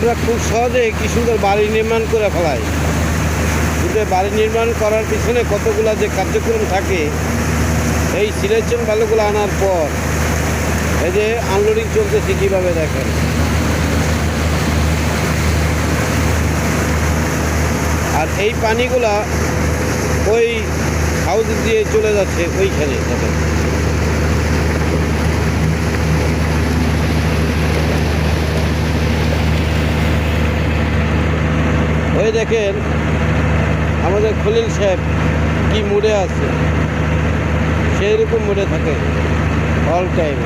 মানুষরা খুব সহজে কি সুন্দর বাড়ি নির্মাণ করে ফেলায়, কিন্তু বাড়ি নির্মাণ করার পিছনে কতগুলো যে কার্যক্রম থাকে। এই সিলেকশন বালুগুলো আনার পর এই যে আনলোডিং চলতেছে কীভাবে দেখেন। আর এই পানিগুলা ওই হাউস দিয়ে চলে যাচ্ছে ওইখানে দেখেন। ওই দেখেন আমাদের খলিল সাহেব কি মুডে আছে, সেই রকম মুডে থাকে অল টাইম।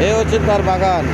এ হচ্ছে তার বাগান।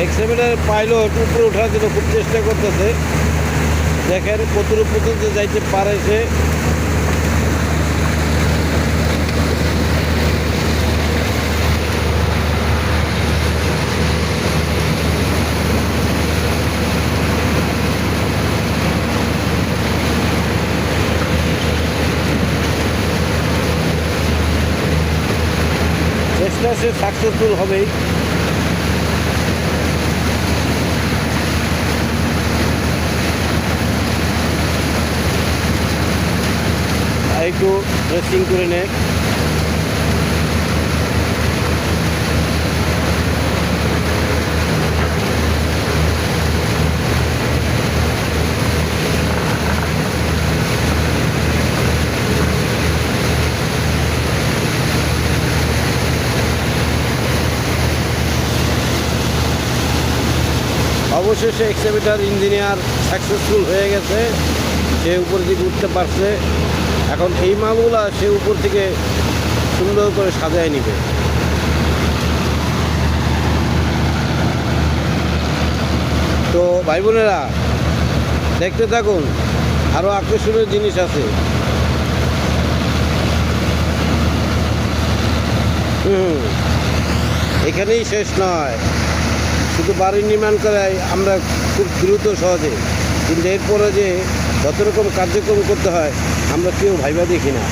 এক্সেভেটারের পাইলট উপরে ওঠার জন্য খুব চেষ্টা করতেছে। দেখেন কতটুকু পর্যন্ত যাইতে পারে সে। চেষ্টা সে সাকসেসফুল হবেই। একটু ড্রেসিং করে নেয়। অবশেষে এক্সকেভেটর ইঞ্জিনিয়ার সাকসেসফুল হয়ে গেছে, সে উপর দিকে উঠতে পারছে। এখন এই মালগুলা সে উপর থেকে সুন্দর করে সাজায় নিবে। তো ভাই বোনেরা দেখতে থাকুন, আরও আকর্ষণীয় জিনিস আছে। এখানেই শেষ নয়, শুধু বাড়ি নির্মাণ করাই আমরা খুব দ্রুত সহজে, কিন্তু এরপরে যে যত রকম কার্যক্রম করতে হয় আমরা কেউ ভাইবা দেখি না।